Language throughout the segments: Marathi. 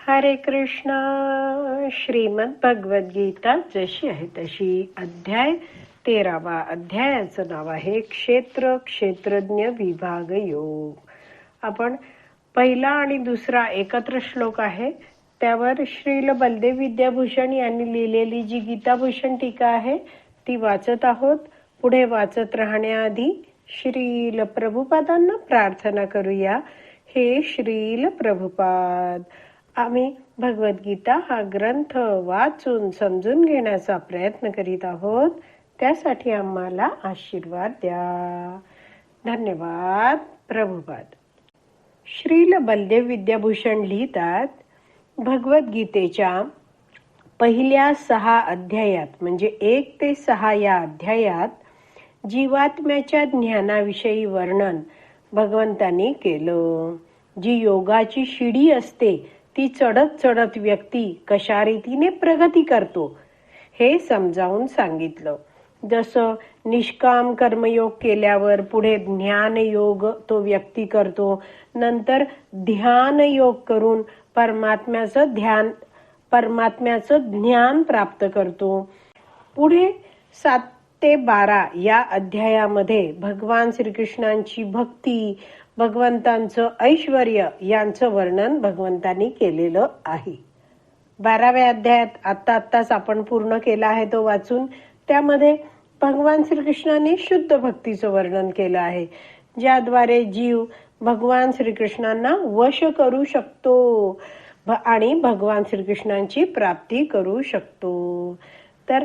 हरे कृष्णा. श्रीमद भगवद गीता जशी आहे तशी, अध्याय 13. अध्यायाचं नाव आहे क्षेत्र क्षेत्रज्ञ विभाग योग. आपण पहिला आणि दुसरा एकत्र श्लोक आहे, त्यावर श्रील बलदेव विद्याभूषण यांनी लिहिलेली जी गीताभूषण टीका आहे ती वाचत आहोत. पुढे वाचत राहण्याआधी श्रील प्रभुपादांना प्रार्थना करूया. हे श्रील प्रभुपाद, आम्ही भगवद्गीता हा ग्रंथ वाचून समजून घेण्याचा प्रयत्न करीत आहोत, त्यासाठी आम्हाला आशीर्वाद द्या. धन्यवाद प्रभुपाद. श्रील बलदेव विद्याभूषण लिहितात, भगवद्गीतेच्या पहिल्या 6 अध्यायात म्हणजे 1 ते 6 या अध्यायात जीवात्म्याच्या ज्ञानाविषयी वर्णन भगवंतांनी केलं. जी योगाची शिडी असते ती चढत चढत व्यक्ती कशा रीतीने प्रगती करतो हे समजावून सांगितलं. जसं निष्काम कर्मयोग केल्यावर पुढे ज्ञानयोग तो व्यक्ती करतो, नंतर ध्यान योग करून परमात्म्याचं ज्ञान प्राप्त करतो. पुढे 7 ते 12 या अध्यायामध्ये भगवान श्रीकृष्णांची भक्ती, भगवंतांचं ऐश्वर्य यांचं वर्णन भगवंतांनी केलेलं आहे. 12व्या अध्यायात आत्ताच आपण पूर्ण केला आहे तो वाचून, त्यामध्ये भगवान श्रीकृष्णांनी शुद्ध भक्तीचं वर्णन केलं आहे, ज्याद्वारे जीव भगवान श्रीकृष्णांना वश करू शकतो आणि भगवान श्रीकृष्णांची प्राप्ती करू शकतो. तर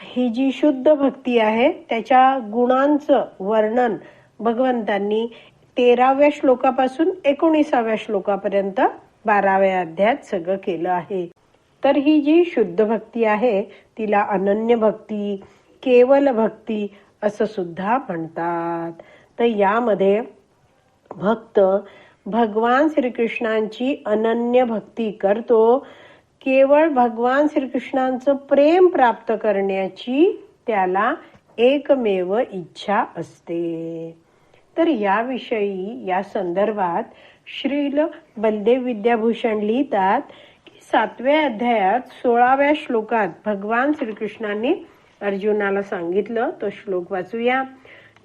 ही जी शुद्ध भक्ती आहे त्याच्या गुणांचं वर्णन भगवंतांनी 13व्या श्लोकापासून 19व्या श्लोकापर्यंत 12व्या अध्यायात सगळं केलं आहे. तर ही जी शुद्ध भक्ती आहे तिला अनन्य भक्ती, केवल भक्ती असं सुद्धा म्हणतात. तर यामध्ये भक्त भगवान श्रीकृष्णांची अनन्य भक्ती करतो, केवळ भगवान श्रीकृष्णांचं प्रेम प्राप्त करण्याची त्याला एकमेव इच्छा असते. तर याविषयी या संदर्भात श्रील बलदेव विद्याभूषण लिहितात की 7व्या अध्यायात 16व्या श्लोकात भगवान श्रीकृष्णांनी अर्जुनाला सांगितलं. तो श्लोक वाचूया.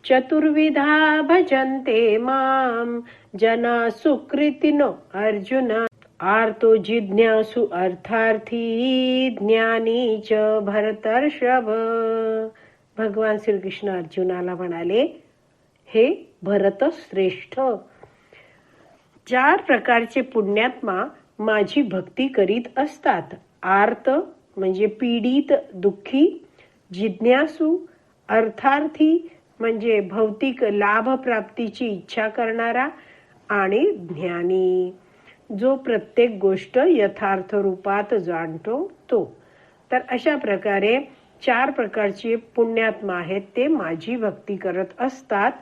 चतुर्विधा भजन्ते माम जना सुकृतिनो अर्जुन आर्तो जिज्ञासु अर्थार्थी ज्ञानी च भरतर्षभ. भगवान श्रीकृष्ण अर्जुनाला म्हणाले, हे भरत श्रेष्ठ, 4 प्रकारचे पुण्यात्मा माझी भक्ती करीत असतात. आर्त म्हणजे पीडित दुःखी, जिज्ञासू अर्थार्थी म्हणजे भौतिक लाभ प्राप्तीची इच्छा करणारा, आणि ज्ञानी जो प्रत्येक गोष्ट यथार्थ रूपात जाणतो तो. तर अशा प्रकारे 4 प्रकारचे पुण्यात्मा आहेत, ते माझी भक्ती करत असतात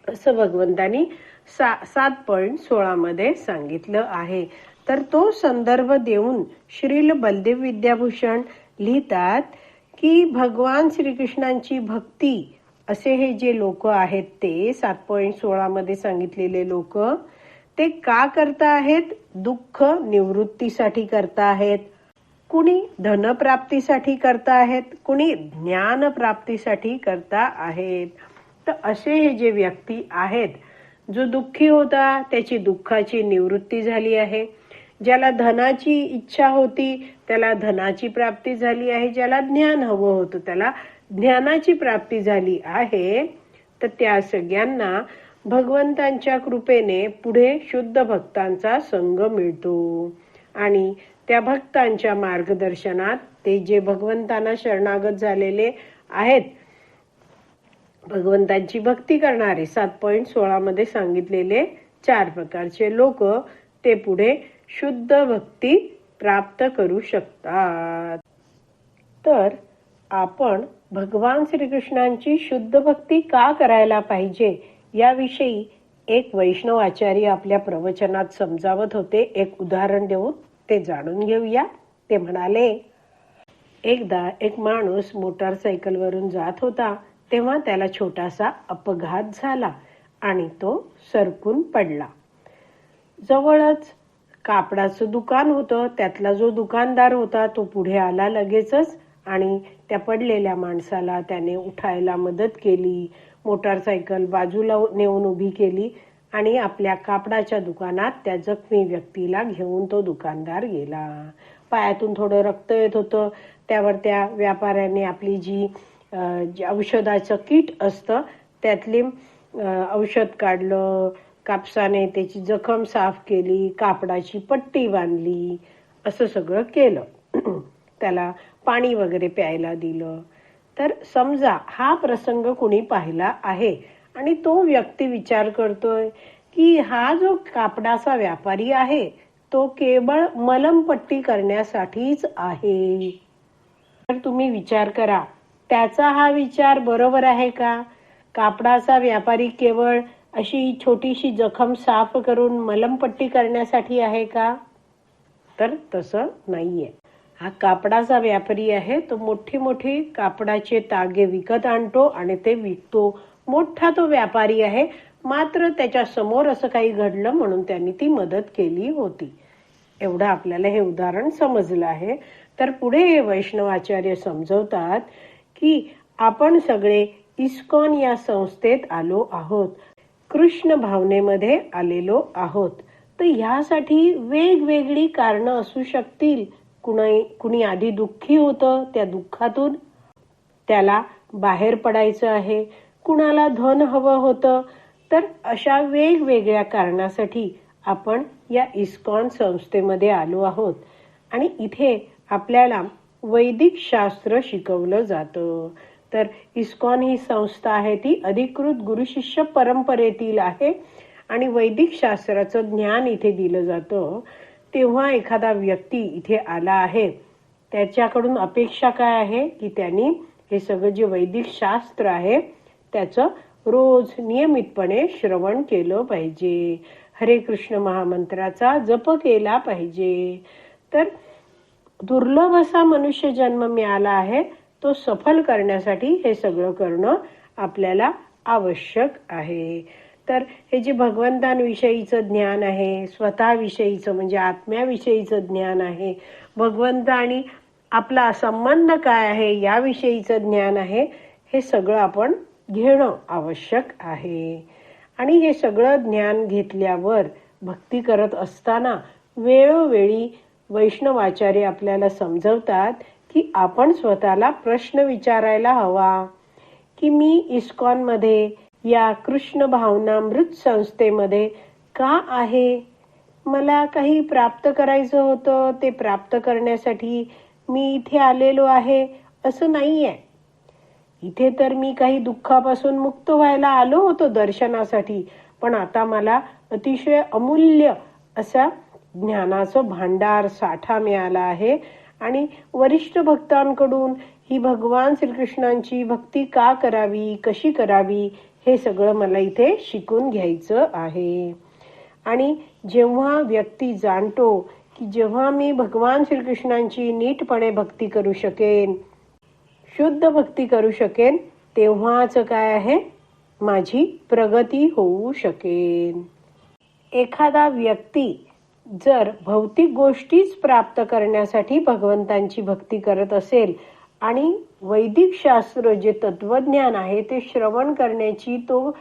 असं भगवंतांनी 7.16 मध्ये सांगितलं आहे. तर तो संदर्भ देऊन श्रील बलदेव विद्याभूषण लिहितात की भगवान श्रीकृष्णांची भक्ती असे हे जे लोक आहेत ते 7.16 मध्ये सांगितलेले लोक ते का करता आहेत? दुःख निवृत्तीसाठी करता आहेत, कुणी धनप्राप्तीसाठी करता आहेत, कुणी ज्ञान प्राप्तीसाठी करता आहेत. तर असे हे जे व्यक्ती आहेत, जो दुःखी होता त्याची दुःखाची निवृत्ती झाली आहे, ज्याला धनाची इच्छा होती त्याला धनाची प्राप्ती झाली आहे, ज्याला ज्ञान हवं होतं त्याला ज्ञानाची प्राप्ती झाली आहे. तर त्या सगळ्यांना भगवंतांच्या कृपेने पुढे शुद्ध भक्तांचा संग मिळतो आणि त्या भक्तांच्या मार्गदर्शनात ते जे भगवंतांना शरणागत झालेले आहेत, भगवंतांची भक्ती करणारे 7.16 मध्ये सांगितलेले 4 प्रकारचे लोक, ते पुढे शुद्ध भक्ती प्राप्त करू शकतात. तर आपण भगवान श्रीकृष्णांची शुद्ध भक्ती का करायला पाहिजे याविषयी एक वैष्णव आचार्य आपल्या प्रवचनात समजावत होते. एक उदाहरण देऊन ते जाणून घेऊया. ते म्हणाले, एकदा एक माणूस मोटारसायकलवरून जात होता, तेव्हा त्याला छोटासा अपघात झाला आणि तो सरकून पडला. जवळच कापडाचं दुकान होतं. त्यातला जो दुकानदार होता तो पुढे आला लगेचच आणि त्या पडलेल्या माणसाला त्याने उठायला मदत केली. मोटारसायकल बाजूला नेऊन उभी केली आणि आपल्या कापडाच्या दुकानात त्या जखमी व्यक्तीला घेऊन तो दुकानदार गेला. पायातून थोडं रक्त येत होतं. त्यावर त्या व्यापाऱ्याने आपली जी औषधाचं किट असतं त्यातली औषध काढलं, कापसाने त्याची जखम साफ केली, कापडाची पट्टी बांधली, असं सगळं केलं. त्याला पाणी वगैरे प्यायला दिलं. तर समजा हा प्रसंग कुणी पाहिला आहे आणि तो व्यक्ती विचार करतोय की हा जो कापडाचा व्यापारी आहे तो केवळ मलमपट्टी करण्यासाठीच आहे. तर तुम्ही विचार करा, त्याचा हा विचार बरोबर आहे का? कापडाचा व्यापारी केवळ अशी छोटीशी जखम साफ करून मलमपट्टी करण्यासाठी आहे का? तर तसं नाहीये. हा कापडाचा व्यापारी आहे, तो मोठी कापडाचे तागे विकत आणतो आणि ते विकतो. मोठा तो व्यापारी आहे, मात्र त्याच्या समोर असं काही घडलं म्हणून त्यांनी ती मदत केली होती. एवढं आपल्याला हे उदाहरण समजलं आहे. तर पुढे हे वैष्णवाचार्य समजवतात की आपण सगळे इस्कॉन या संस्थेत आलो आहोत, कृष्ण भावनेमध्ये आलेलो आहोत. तर ह्यासाठी वेगवेगळी कारणं असू शकतील. कुणी आधी दुःखी होतं, त्या दुःखातून त्याला बाहेर पडायचं आहे. कुणाला धन हवं होतं. तर अशा वेगवेगळ्या कारणासाठी आपण या इस्कॉन संस्थेमध्ये आलो आहोत आणि इथे आपल्याला वैदिक शास्त्र शिकवलं जातं. तर इस्कॉन ही संस्था आहे ती अधिकृत गुरुशिष्य परंपरेतील आहे आणि वैदिक शास्त्राचं ज्ञान इथे दिलं जातं. तेव्हा एखादा व्यक्ती इथे आला आहे, त्याच्याकडून अपेक्षा काय आहे की त्यांनी हे सगळं जे वैदिक शास्त्र आहे त्याचं रोज नियमितपणे श्रवण केलं पाहिजे. हरे कृष्ण महामंत्राचा जप केला पाहिजे. तर दुर्लभ असा मनुष्य जन्म मिळाला आहे, तो सफल करण्यासाठी हे सगळं करणं आपल्याला आवश्यक आहे. तर हे जे भगवंतांविषयीचं ज्ञान आहे, स्वतःविषयीचं म्हणजे आत्म्याविषयीचं ज्ञान आहे, भगवंत आणि आपला संबंध काय आहे याविषयीचं ज्ञान आहे, हे सगळं आपण घेणं आवश्यक आहे. आणि हे सगळं ज्ञान घेतल्यावर भक्ती करत असताना वेळोवेळी वैष्णवाचार्य आपल्याला समजवतात की आपण स्वतःला प्रश्न विचारायला हवा की मी इस्कॉन मध्ये या कृष्ण भावनामृत संस्थेमध्ये का आहे? मला काही प्राप्त करायचं होतं, ते प्राप्त करण्यासाठी मी इथे आलेलो आहे असं नाहीये. इथे तर मी काही दुःखापासून मुक्त व्हायला आलो होतो दर्शनासाठी, पण आता मला अतिशय अमूल्य असा ज्ञानाचं भांडार साठा मिळाला आहे आणि वरिष्ठ भक्तांकडून ही भगवान श्रीकृष्णांची भक्ती का करावी, कशी करावी, हे सगळं मला इथे शिकून घ्यायचं आहे. आणि जेव्हा व्यक्ती जाणतो की जेव्हा मी भगवान श्रीकृष्णांची नीटपणे भक्ती करू शकेन, शुद्ध भक्ती करू शकेन, तेव्हाच काय आहे, माझी प्रगती होऊ शकेन. एखादा व्यक्ती जर भौतिक गोष्टीच प्राप्त करण्यासाठी भगवंतांची भक्ती करत असेल आणि वैदिक शास्त्र जे तत्वज्ञान आहे ते श्रवण करण्याची तो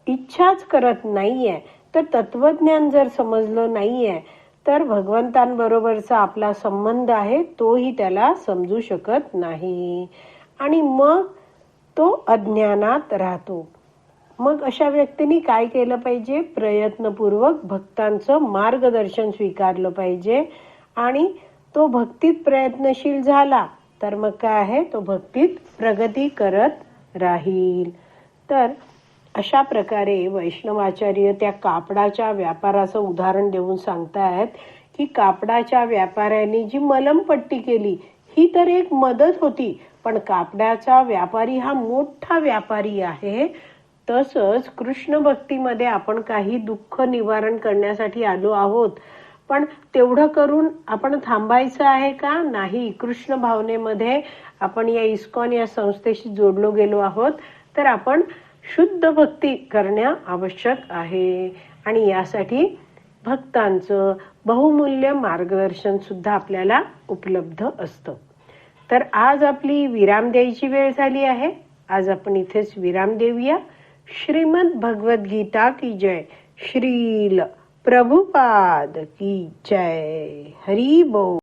इच्छाच करत नाहीये, तर तत्वज्ञान जर समजलं नाहीये तर भगवंतांबरोबरचा आपला संबंध आहे तोही त्याला समजू शकत नाही आणि मग तो अज्ञानात राहतो. मग अशा व्यक्तीने काय केलं पाहिजे? प्रयत्नपूर्वक भक्तांचं मार्गदर्शन स्वीकारलं पाहिजे आणि तो भक्तीत प्रयत्नशील झाला तर मग काय आहे, तो भक्तीत प्रगती करत राहील. तर अशा प्रकारे वैष्णवाचार्य त्या कापडाच्या व्यापाराचं उदाहरण देऊन सांगतायत की कापडाच्या व्यापाऱ्याने जी मलमपट्टी केली ही तर एक मदत होती, पण कापडाचा व्यापारी हा मोठा व्यापारी आहे. तसंच कृष्ण भक्तीमध्ये आपण काही दुःख निवारण करण्यासाठी आलो आहोत, पण तेवढं करून आपण थांबायचं आहे का? नाही. कृष्ण भावनेमध्ये आपण या इस्कॉन या संस्थेशी जोडलो गेलो आहोत, तर आपण शुद्ध भक्ती करणे आवश्यक आहे आणि यासाठी भक्तांचं बहुमूल्य मार्गदर्शन सुद्धा आपल्याला उपलब्ध असतं. तर आज आपली विराम द्यायची वेळ झाली आहे. आज आपण इथेच विराम देऊया. श्रीमद भगवद गीता की जय. श्रील प्रभुपाद की जय. हरी बोल.